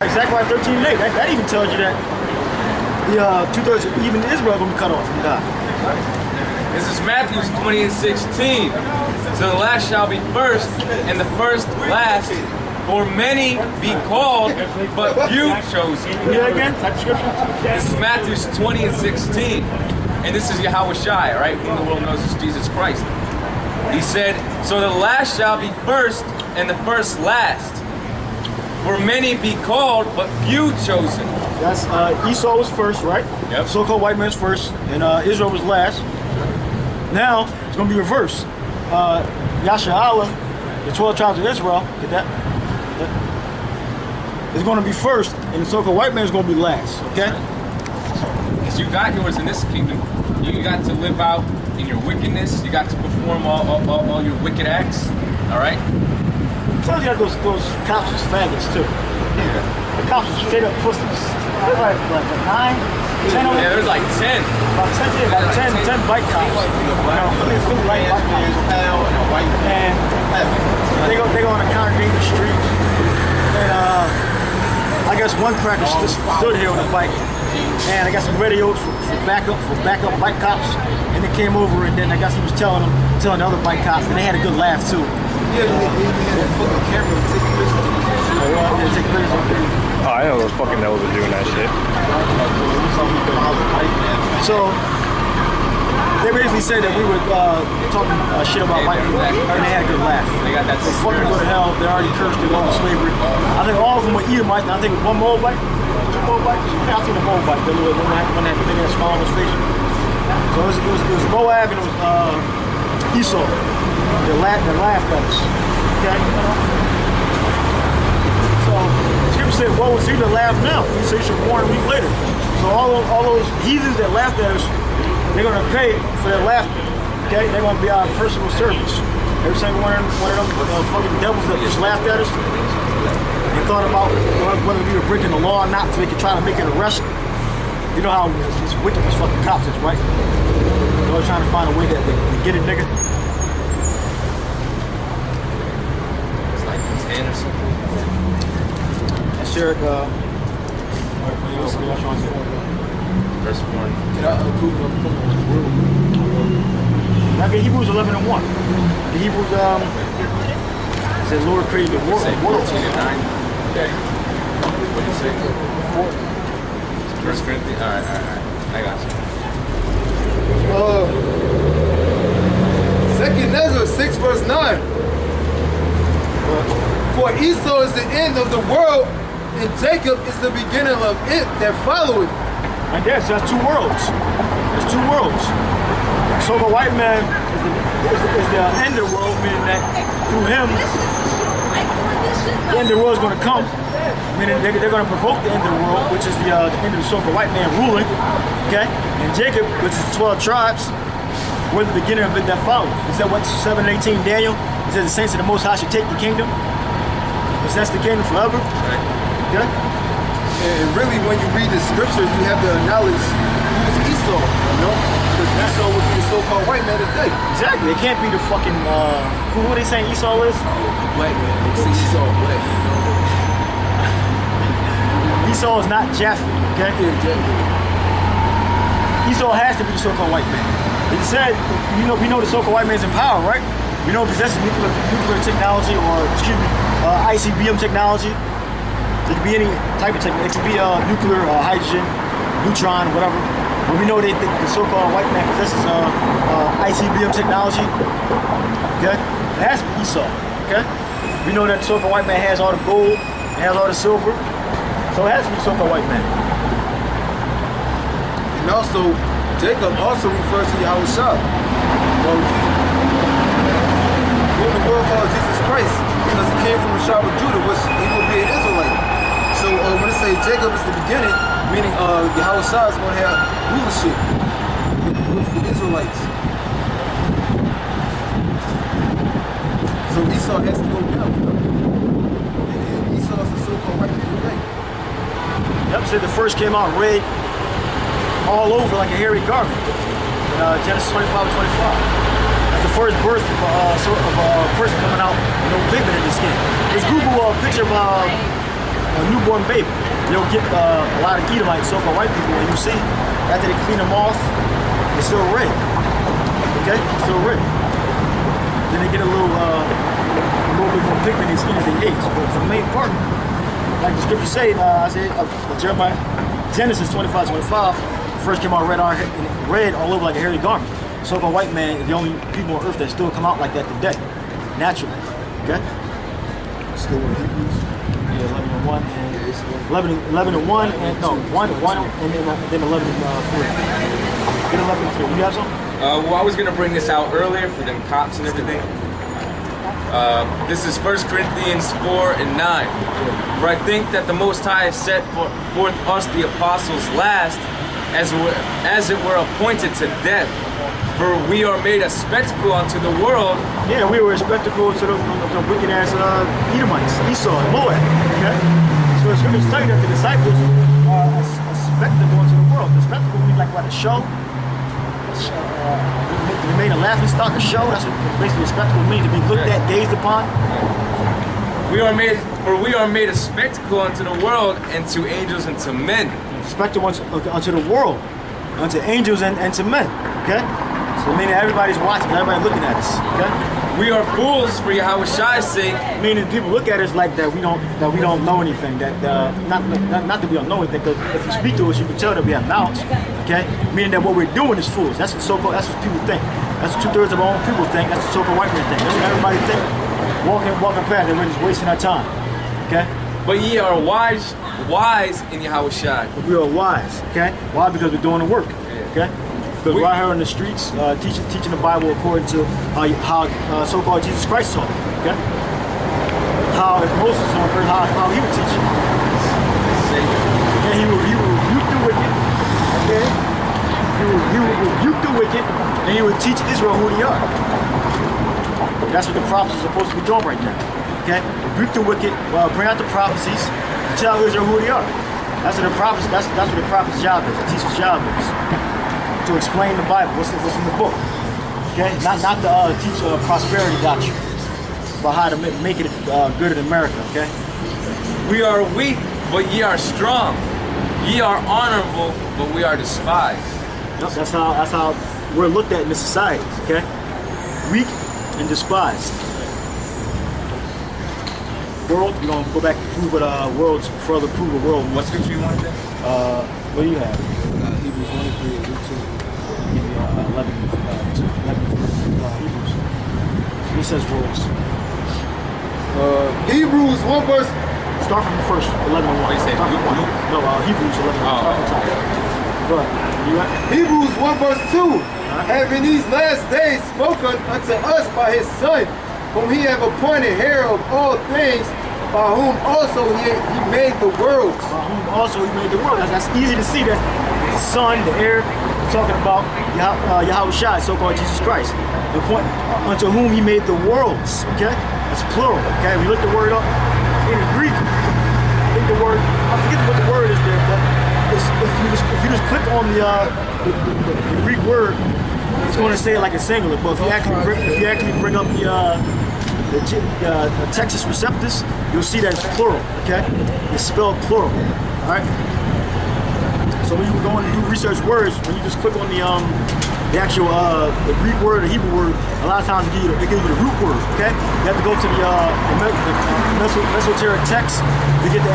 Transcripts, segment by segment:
Zechariah 13:8. That even tells you that the 2/3 of even Israel are going to be cut off from God. This is Matthew 20:16. So the last shall be first, and the first last. For many be called, but few chosen. Read that again? Type scripture. This is Matthew 20:16. And this is Yahweh Shai, right? Whom the world knows as Jesus Christ. He said, so the last shall be first, and the first last. For many be called, but few chosen. That's Esau was first, right? Yep. So-called white man's first, and Israel was last. Now it's going to be reversed. Yasharahla, the 12 tribes of Israel, get that? It's going to be first, and the so-called white man is going to be last. Okay? Because you got yours in this kingdom. You got to live out in your wickedness. You got to perform all your wicked acts. All right. Sometimes you got those cops as faggots too. Yeah. The cops are straight up pussies. There's like 9, 10 of them. Yeah, there's like 10. About 10, yeah, about 10 bike cops. Philly light bike cops. And they go on a congregate the street. And I guess one cracker just stood here on a bike. And I guess he radioed for backup bike cops. And they came over, and then I guess he was telling the other bike cops, and they had a good laugh too. Yeah, they had a fucking camera to take pictures. Take pictures of people. Oh, I know those fucking devils are doing that shit. So they basically said that we were talking shit about white people, and they had a good laugh. They got that. They fucking go to hell. They already cursed it over slavery. I think all of them were Edomites. I think it was one Moabite, 2 Moabites. Yeah, I think the Moabite. The little one that had a smile on his face. So it was Moab and it was Esau. They laughed at us. Okay. So Scripture said, "Woe is he that laugh now? He said, "Shall mourn a week later." So all those heathens that laughed at us, they're going to pay for their laughter. Okay, they're going to be our personal servants. Every single one of them fucking devils that just laughed at us, they thought about whether we were breaking the law or not, so they could try to make an arrest. You know how these wicked as fucking cops is, right? They're always trying to find a way to get it, nigga. It's like 10 or something. That's Eric. Verse 1. Like in Hebrews 11:1. The Hebrews it says Lord created the world. Say 14 and 9. Okay. What do you say? 1 Corinthians. All right. I got you. Second Ezra 6 verse 9. For Esau is the end of the world, and Jacob is the beginning of it that followeth. And that's 2 worlds. There's 2 worlds. So the white man is the end of the world, meaning that through him, the end of the world is going to come. Meaning they're going to provoke the end of the world, which is the end of the so-called white man ruling. Okay? And Jacob, which is 12 tribes, were the beginning of it that followed. Is that what 7:18 Daniel? It says the saints of the Most High should take the kingdom. Possess the kingdom forever. Okay? And really, when you read the scripture, you have to acknowledge who's Esau, you know? Because Esau would be the so-called white man today. Exactly. It can't be the fucking, who are they saying Esau is? Black man. They say Esau black. Esau is not Japheth, okay? Yeah, Japheth. Esau has to be the so-called white man. He said, we know the so-called white man's in power, right? We know he possesses nuclear technology, or ICBM technology. It could be any type of technology. It could be nuclear, hydrogen, neutron, whatever. But we know that the so-called white man possesses ICBM technology. Okay? It has to be Esau. Okay? We know that the so-called white man has all the gold, has all the silver. So it has to be the so-called white man. And also, Jacob also refers to Yahweh Shai. Well, what the world calls Jesus Christ, because he came from the tribe of Judah, which he will be an Israelite. So when it says Jacob is the beginning, meaning Yahweh Shai is going to have rulership with the Israelites. So Esau has to go down with them. And Esau is the so-called white man today. Yep, said the first came out red all over like a hairy garment. In Genesis 25:25. That's the first birth of a person coming out with no pigment in his skin. Just Google a picture of a newborn baby. You'll get a lot of Edomites, so-called white people, and you see, after they clean them off, it's still red. Okay? It's still red. Then they get a little bit more pigment in their skin as they age. But for the main part, like the scripture say, Jeremiah, Genesis 25:25, first came out red all over like a hairy garment. So-called white man is the only people on earth that still come out like that today, naturally. Okay? Still in Hebrews. Yeah, 11 and 1 and 11 and 1 and no 1 and then 11 and 3. Get 11 and 3. You have something? Well, I was going to bring this out earlier for them cops and everything. This is 1 Corinthians 4 and 9. For I think that the Most High has set forth us, the apostles, last, as it were appointed to death. For we are made a spectacle unto the world. Yeah, we were a spectacle to the wicked ass Edomites, Esau, and Moab. Okay? So the scriptures tell you that the disciples are a spectacle unto the world. The spectacle means like what, a show? They made a laughing stock, a show. That's what basically a spectacle means, to be looked at, gazed upon. We are made a spectacle unto the world, and to angels and to men. Spectacle unto the world, unto angels and to men. Okay? So meaning everybody's watching, everybody's looking at us. Okay? We are fools for Yahweh's sake. Meaning people look at us like that we don't know anything. That not that we don't know anything. Because if you speak to us, you can tell that we have knowledge. Okay? Meaning that what we're doing is foolish. That's what so-called. That's what people think. That's what 2/3 of our own people think. That's what so-called white men think. That's what everybody think. Walking past, and we're just wasting our time. Okay? But ye are wise in Yahweh. We are wise. Okay? Why? Because we're doing the work. Okay? Because we're out here on the streets teaching the Bible according to how so-called Jesus Christ taught. Okay? How if Moses was on earth, how he would teach you. And he would rebuke the wicked. Okay? He would rebuke the wicked, and he would teach Israel who they are. That's what the prophets are supposed to be doing right now. Okay? Rebuke the wicked, bring out the prophecies, tell Israel who they are. That's what the prophets. That's what the prophet's job is. The teacher's job is to explain the Bible. What's in the book? Okay, not to teach prosperity doctrine about how to make it good in America. Okay. We are weak, but ye are strong. Ye are honorable, but we are despised. Yep, that's how we're looked at in this society. Okay, weak and despised. World, we're gonna go back to prove it. World's further prove the world. What scripture you wanted? What do you have? Hebrews 1 and 3 and Luke 2. Give me 11. Hebrews. He says worlds. Hebrews 1 verse. Start from the first 11 and 1. What you say? Start from Luke? 1. No, Hebrews 11 and 1. Oh. Go ahead. You got? Hebrews 1 verse 2. Having these last days spoken unto us by his Son, whom he have appointed heir of all things, by whom also he made the worlds. By whom also he made the world. That's easy to see that the Son, the heir, talking about Yahweh, so-called Jesus Christ. The point unto whom he made the worlds. Okay? That's plural. Okay? We look the word up in the Greek. I think the word, I forget what the word is there, but if you just click on the Greek word, it's going to say it like a singular. But if you actually bring up the Texas Receptus, you'll see that it's plural. Okay? It's spelled plural. All right. So when you go and do research words, when you just click on the actual the Greek word or Hebrew word, a lot of times it gives you the root word. Okay, you have to go to the Mesoteric text to get the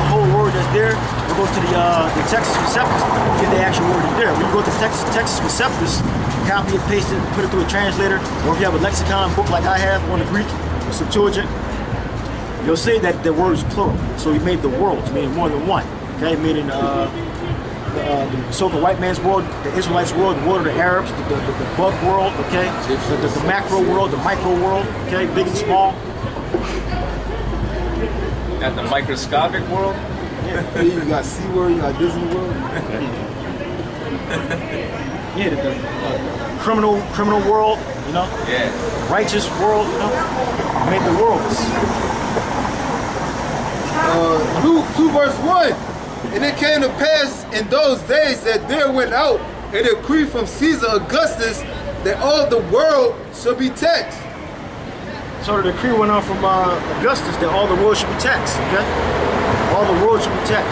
whole word that's there. You go to the Texas Receptus to get the actual word that's there. When you go to Texas Receptus, copy it, paste it, put it through a translator, or if you have a lexicon book like I have on the Greek, or Septuagint, you'll see that the word is plural. So he made the worlds, meaning more than one. Okay, meaning the so-called white man's world, the Israelites' world, the world of the Arabs, the bug world, okay, the macro world, the micro world, okay, big and small. Got the microscopic world. Yeah, you got SeaWorld, you got Disney World. Yeah, the criminal world, you know. Yeah. Righteous world, you know. Made the worlds. Luke 2 verse 1. And it came to pass in those days that there went out a decree from Caesar Augustus that all the world should be taxed. So the decree went on from Augustus that all the world should be taxed, okay? all the world should be text.